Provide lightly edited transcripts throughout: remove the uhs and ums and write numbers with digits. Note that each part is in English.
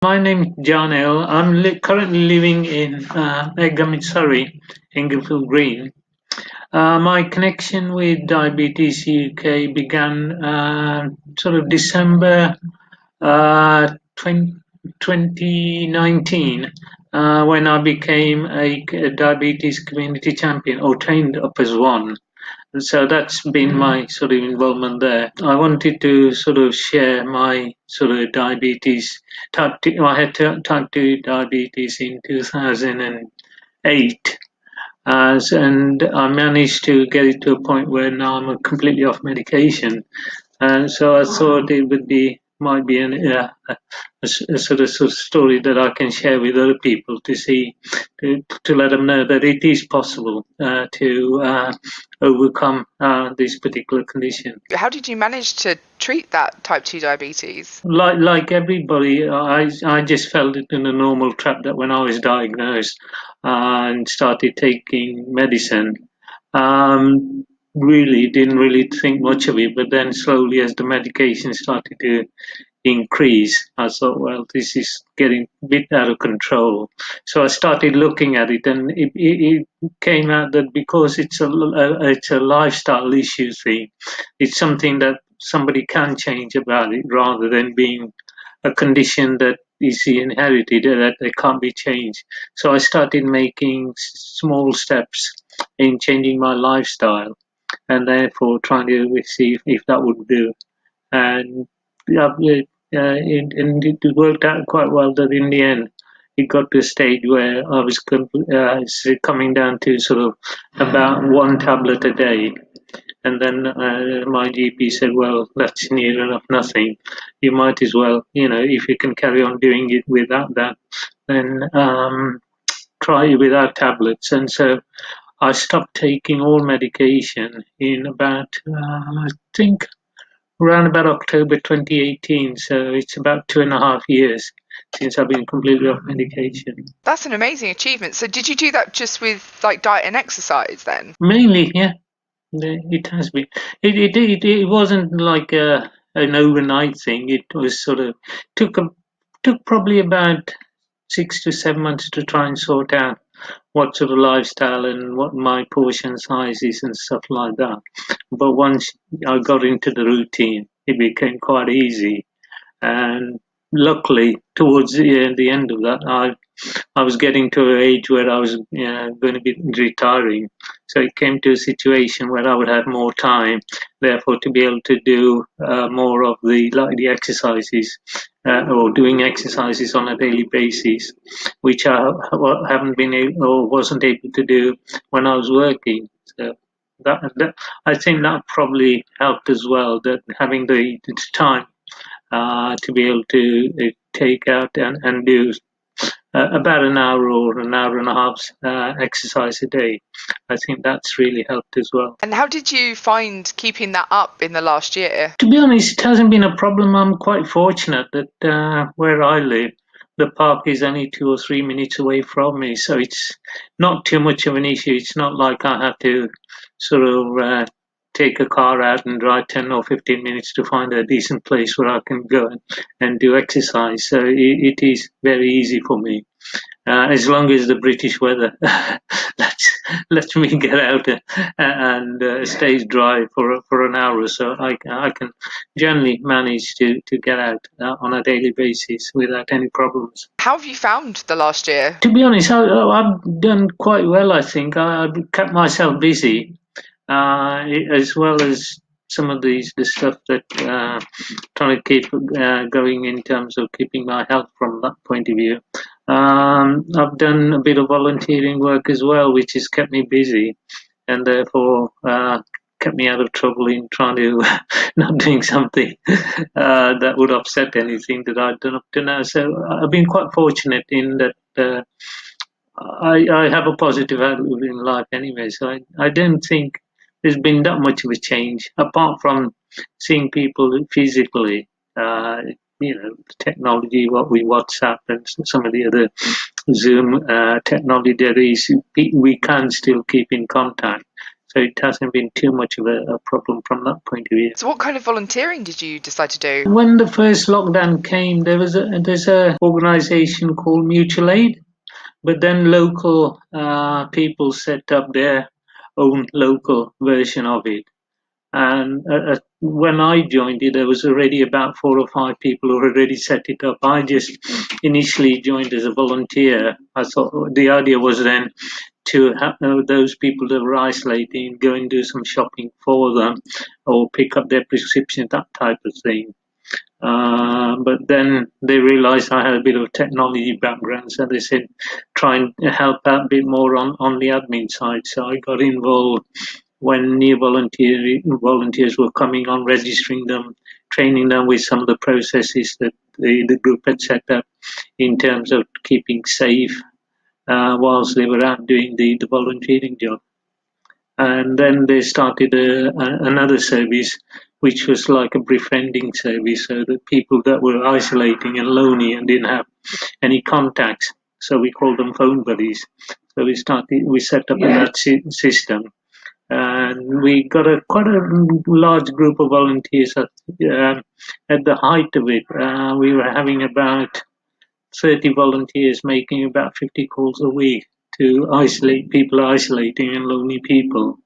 My name's Jarnail. I'm currently living in Egham, Surrey, Englefield Green. My connection with Diabetes UK began sort of December 2019 when I became a diabetes community champion or trained up as one. So that's been my sort of involvement there. I wanted to sort of share my sort of diabetes type 2. I had type 2 diabetes in 2008, and I managed to get it to a point where now I'm completely off medication. And so I thought it would be might be a sort of story that I can share with other people to see to let them know that it is possible to overcome this particular condition. How did you manage to treat that type 2 diabetes? Like everybody, I just fell into the normal trap that when I was diagnosed and started taking medicine, really didn't really think much of it. But then slowly, as the medication started to increase, I thought, well, this is getting a bit out of control. So I started looking at it, and it came out that because it's a lifestyle issue thing, it's something that somebody can change about it rather than being a condition that is inherited that they can't be changed. So I started making small steps in changing my lifestyle, and therefore trying to see if that would do. And yeah, and it worked out quite well. That in the end, it got to a stage where I was coming down to sort of about one tablet a day. And then my GP said, "Well, that's near enough nothing. You might as well, if you can carry on doing it without that, then try it without tablets." And so I stopped taking all medication in about, I think, around about October 2018. So it's about 2.5 years since I've been completely off medication. That's an amazing achievement. So did you do that just with like diet and exercise then? Mainly, yeah, it has been. It wasn't like an overnight thing. It was sort of took a, took probably about 6 to 7 months to try and sort out what sort of lifestyle and what my portion size is and stuff like that. But once I got into the routine, it became quite easy. And luckily, towards the end of that, I was getting to an age where I was going to be retiring. So it came to a situation where I would have more time, therefore, to be able to do more of the exercises or doing exercises on a daily basis, which I haven't been able or wasn't able to do when I was working. So that I think that probably helped as well. That having the time to be able to take out and do about an hour or an hour and a half exercise a day. I think that's really helped as well. And how did you find keeping that up in the last year? To be honest, it hasn't been a problem. I'm quite fortunate that where I live, the park is only 2 or 3 minutes away from me, so it's not too much of an issue. It's not like I have to sort of take a car out and drive 10 or 15 minutes to find a decent place where I can go and do exercise. So it is very easy for me. As long as the British weather lets me get out and stays dry for an hour or so, I can generally manage to get out on a daily basis without any problems. How have you found the last year? To be honest, I've done quite well. I think I've kept myself busy, as well as some of the stuff that trying to keep going in terms of keeping my health from that point of view. I've done a bit of volunteering work as well, which has kept me busy, and therefore kept me out of trouble in trying to not doing something that would upset anything that I've done up to now. So I've been quite fortunate in that. I have a positive outlook in life anyway, so I don't think there's been that much of a change apart from seeing people physically. Technology, what we WhatsApp and some of the other Zoom technology, there is we can still keep in contact. So it hasn't been too much of a problem from that point of view. So what kind of volunteering did you decide to do? When the first lockdown came, there's a organisation called Mutual Aid, but then local people set up their own local version of it. And when I joined it, there was already about 4 or 5 people who already set it up. I just initially joined as a volunteer. I thought the idea was then to have those people that were isolating go and do some shopping for them or pick up their prescription, that type of thing. But then they realized I had a bit of a technology background, so they said try and help out a bit more on the admin side. So I got involved when new volunteers were coming on, registering them, training them with some of the processes that the group had set up in terms of keeping safe whilst they were out doing the volunteering job. And then they started another service, which was like a befriending service, so that people that were isolating and lonely and didn't have any contacts, so we called them phone buddies. So we set up that system, and we got quite a large group of volunteers at the height of it. We were having about 30 volunteers making about 50 calls a week to isolate people isolating and lonely people.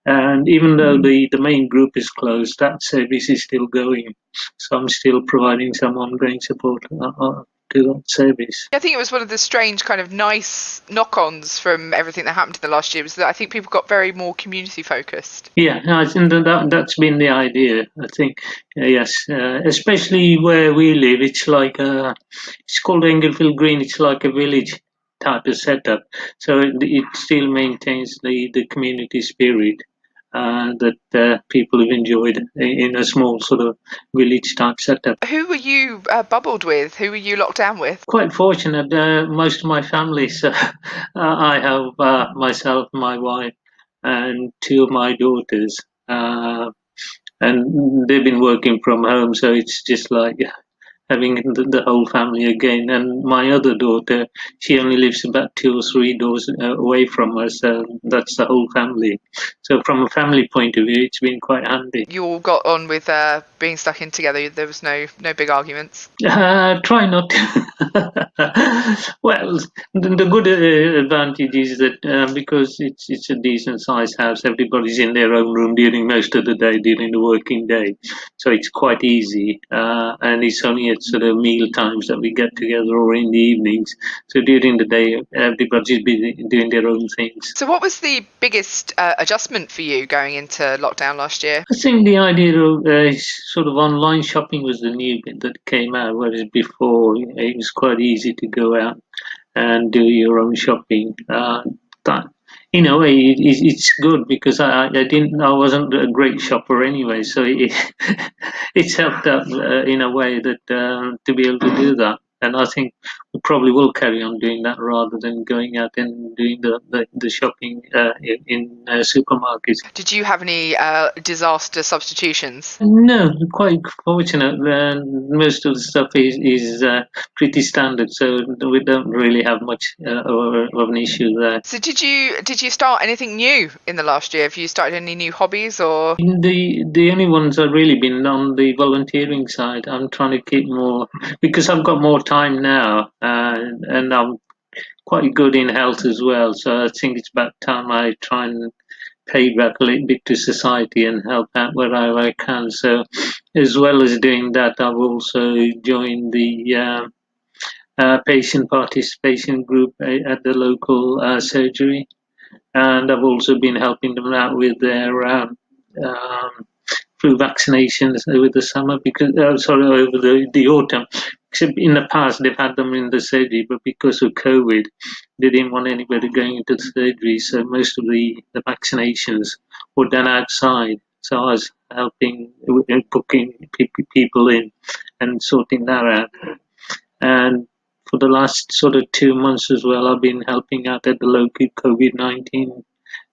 And even though the main group is closed, that service is still going. So I'm still providing some ongoing support to that service. I think it was one of the strange kind of nice knock-ons from everything that happened in the last year was that I think people got very more community focused. Yeah, I think that's been the idea. I think, yes, especially where we live, it's like it's called Englefield Green. It's like a village type of setup, so it still maintains the community spirit that people have enjoyed in a small sort of village type setup. Who were you bubbled with? Who were you locked down with? Quite fortunate. Most of my family. So I have myself, my wife, and 2 of my daughters. And they've been working from home, so it's just like having the whole family again. And my other daughter, she only lives about 2 or 3 doors away from us, so that's the whole family. So from a family point of view, it's been quite handy. You all got on with being stuck in together. There was no big arguments. Try not to. Well, the good advantage is that because it's a decent sized house, everybody's in their own room during most of the day, during the working day. So it's quite easy. And it's only at sort of meal times that we get together or in the evenings. So during the day, everybody's busy doing their own things. So what was the biggest adjustment for you going into lockdown last year? I think the idea of sort of online shopping was the new bit that came out, whereas before it was quite easy to go out and do your own shopping. That in a way it's good because I wasn't a great shopper anyway, so it's helped out in a way that to be able to do that. And I think we probably will carry on doing that rather than going out and doing the shopping in supermarkets. Did you have any disaster substitutions? No, quite fortunate. Most of the stuff is pretty standard, so we don't really have much of an issue there. So did you start anything new in the last year? Have you started any new hobbies or? The only ones I've really been on the volunteering side. I'm trying to keep more because I've got more time now, and I'm quite good in health as well. So I think it's about time I try and pay back a little bit to society and help out wherever I can. So, as well as doing that, I've also joined the patient participation group at the local surgery, and I've also been helping them out with their flu vaccinations over the summer over the autumn. Except in the past they've had them in the surgery, but because of COVID, they didn't want anybody going into the surgery, so most of the vaccinations were done outside. So I was helping booking people in and sorting that out. And for the last sort of 2 months as well, I've been helping out at the local COVID-19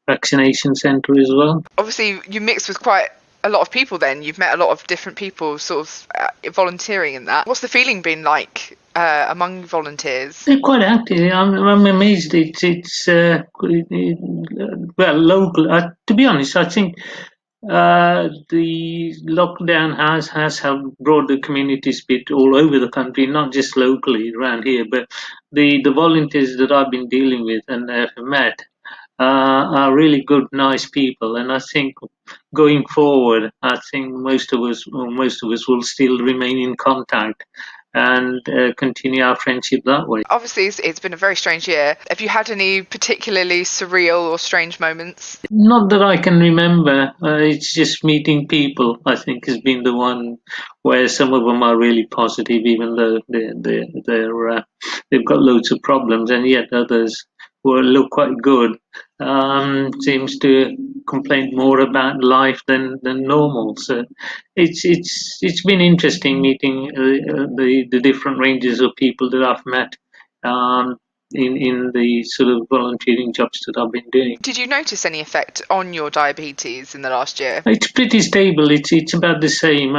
vaccination centre as well. Obviously, you mixed with quite a lot of people then. You've met a lot of different people sort of volunteering in that. What's the feeling been like among volunteers? They're quite active. I'm amazed. Well, local. To be honest, I think the lockdown has helped broad the community spirit all over the country, not just locally around here, but the volunteers that I've been dealing with and have met are really good, nice people. And I think going forward, I think most of us will still remain in contact and continue our friendship that way. Obviously, it's been a very strange year. Have you had any particularly surreal or strange moments? Not that I can remember. It's just meeting people, I think, has been the one where some of them are really positive, even though they've got loads of problems, and yet others who look quite good seems to complain more about life than normal. So it's been interesting meeting the different ranges of people that I've met. In the sort of volunteering jobs that I've been doing. Did you notice any effect on your diabetes in the last year? It's pretty stable. It's about the same.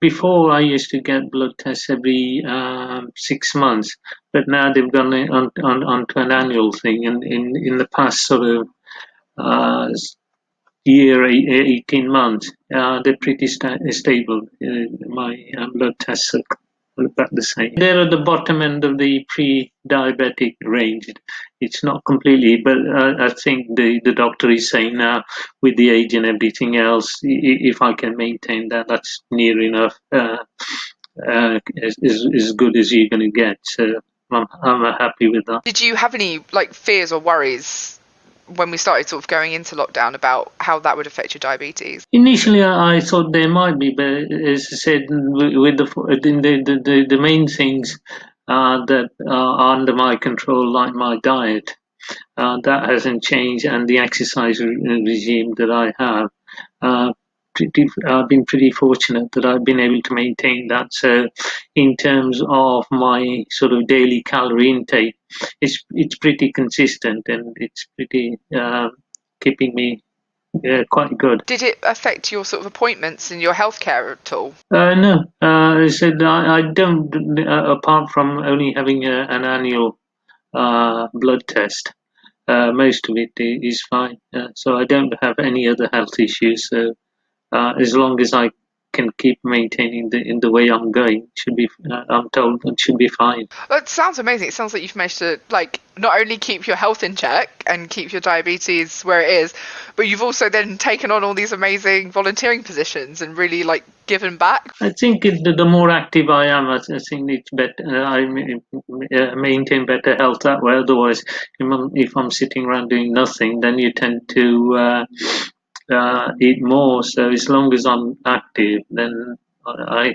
Before I used to get blood tests every 6 months, but now they've gone onto an annual thing. And in the past sort of year, 18 months, they're pretty stable. My blood tests are about the same. They're at the bottom end of the pre-diabetic range. It's not completely, but I think the doctor is saying now, with the age and everything else, if I can maintain that, that's near enough as good as you're going to get. So I'm happy with that. Did you have any like fears or worries when we started sort of going into lockdown about how that would affect your diabetes? Initially, I thought there might be, but as I said, with the main things that are under my control, like my diet, that hasn't changed, and the exercise regime that I have. I've been pretty fortunate that I've been able to maintain that. So, in terms of my sort of daily calorie intake, it's pretty consistent, and it's pretty keeping me quite good. Did it affect your sort of appointments and your healthcare at all? No, I said I don't. Apart from only having an annual blood test, most of it is fine. So I don't have any other health issues. So as long as I can keep maintaining in the way I'm going, should be. I'm told it should be fine. That sounds amazing. It sounds like you've managed to like not only keep your health in check and keep your diabetes where it is, but you've also then taken on all these amazing volunteering positions and really like given back. I think the more active I am, I think it's better. I maintain better health that way. Otherwise, if I'm sitting around doing nothing, then you tend to eat more. So as long as I'm active, then I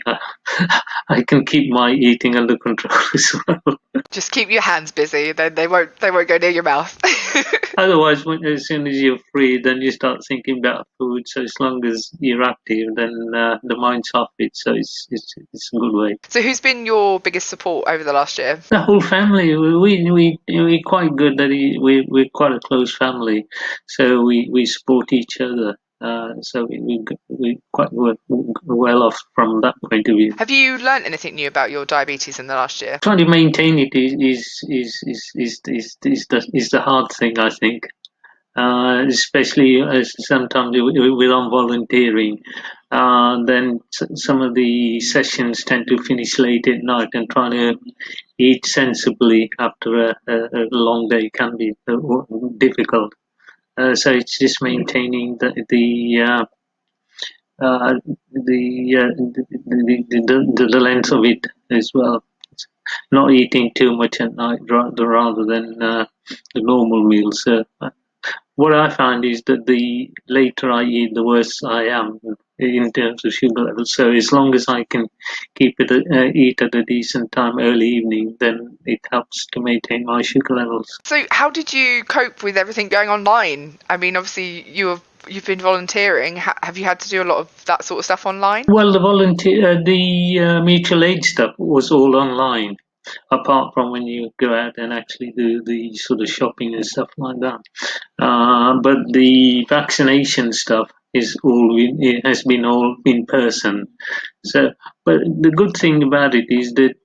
can keep my eating under control as well. Just keep your hands busy, then they won't go near your mouth. Otherwise, as soon as you're free, then you start thinking about food. So as long as you're active, then the mind's off it. So it's a good way. So who's been your biggest support over the last year? The whole family. We're quite good. We're quite a close family. So we support each other. So we quite well off from that point of view. Have you learned anything new about your diabetes in the last year? Trying to maintain it is the hard thing, I think. Especially as sometimes when I'm volunteering, then some of the sessions tend to finish late at night, and trying to eat sensibly after a long day can be difficult. So it's just maintaining the length of it as well. Not eating too much at night rather than the normal meals. What I find is that the later I eat, the worse I am in terms of sugar levels. So as long as I can keep it eat at a decent time, early evening, then it helps to maintain my sugar levels. So how did you cope with everything going online? I mean, obviously you've been volunteering. Have you had to do a lot of that sort of stuff online? Well, the mutual aid stuff was all online, apart from when you go out and actually do the sort of shopping and stuff like that. But the vaccination stuff it has been all in person. So, but the good thing about it is that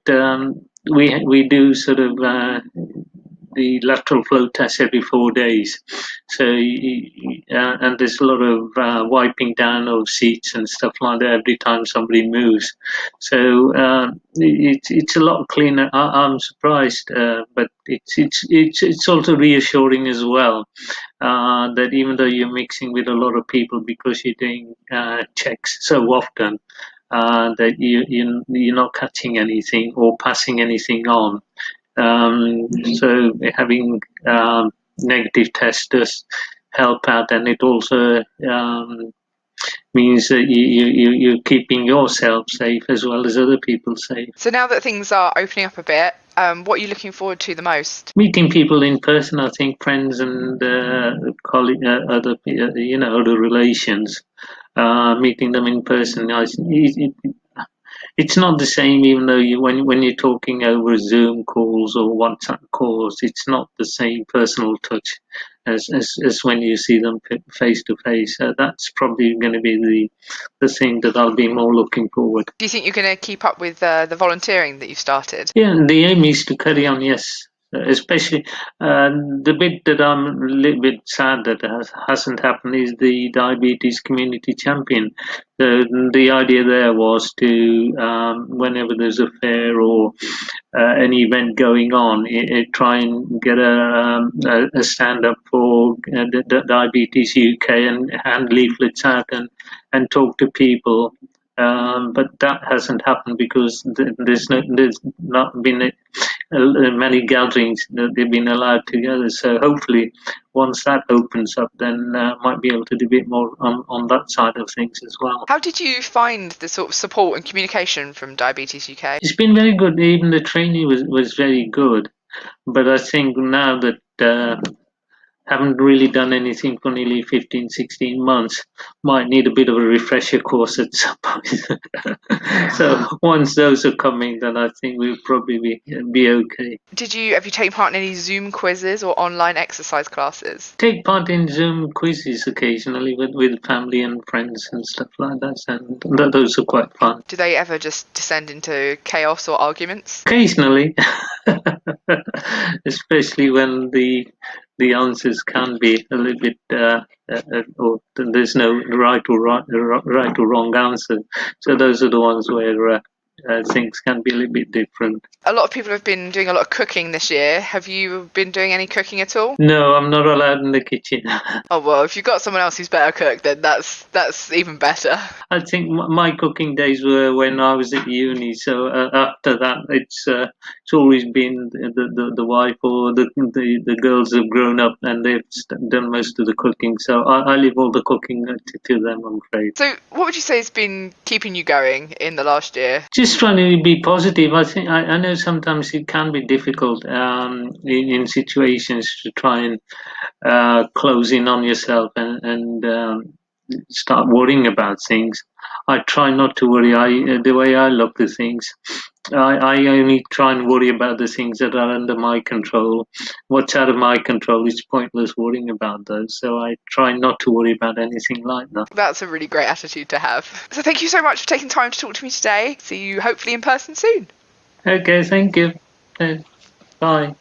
we do sort of the lateral flow test every 4 days. So, and there's a lot of wiping down of seats and stuff like that every time somebody moves. So it's a lot cleaner. I'm surprised, but it's also reassuring as well that even though you're mixing with a lot of people because you're doing checks so often, that you're not catching anything or passing anything on. So having negative tests does help out, and it also means that you're keeping yourself safe as well as other people safe. So now that things are opening up a bit, what are you looking forward to the most? Meeting people in person, I think friends and other other relations. Meeting them in person, it's not the same, even though when you're talking over Zoom calls or WhatsApp calls, it's not the same personal touch as when you see them face to face. That's probably going to be the thing that I'll be more looking forward. Do you think you're going to keep up with the volunteering that you've started? Yeah, the aim is to carry on, yes. Especially the bit that I'm a little bit sad that hasn't happened is the diabetes community champion. The idea there was to, whenever there's a fair or an event going on, try and get a stand up for the Diabetes UK and hand leaflets out and talk to people. But that hasn't happened because there's not been many gatherings that they've been allowed together. So hopefully, once that opens up, then might be able to do a bit more on that side of things as well. How did you find the sort of support and communication from Diabetes UK? It's been very good. Even the training was very good. But I think now that haven't really done anything for nearly 15, 16 months, might need a bit of a refresher course at some point. So once those are coming, then I think we'll probably be okay. Have you taken part in any Zoom quizzes or online exercise classes? Take part in Zoom quizzes occasionally with family and friends and stuff like that, and those are quite fun. Do they ever just descend into chaos or arguments? Occasionally, especially when the answers can be a little bit, or there's no right or wrong answer. So those are the ones where things can be a little bit different. A lot of people have been doing a lot of cooking this year. Have you been doing any cooking at all? No, I'm not allowed in the kitchen. Oh well, if you've got someone else who's better cook, then that's even better. I think my cooking days were when I was at uni. So after that, it's always been the wife or the girls have grown up and they've done most of the cooking. So I leave all the cooking to them, I'm afraid. So what would you say has been keeping you going in the last year? Just trying to be positive. I think I know sometimes it can be difficult in situations to try and close in on yourself and start worrying about things. I try not to worry. The way I look at things, I only try and worry about the things that are under my control. What's out of my control is pointless worrying about those. So I try not to worry about anything like that. That's a really great attitude to have. So thank you so much for taking time to talk to me today. See you hopefully in person soon. Okay, thank you. Bye.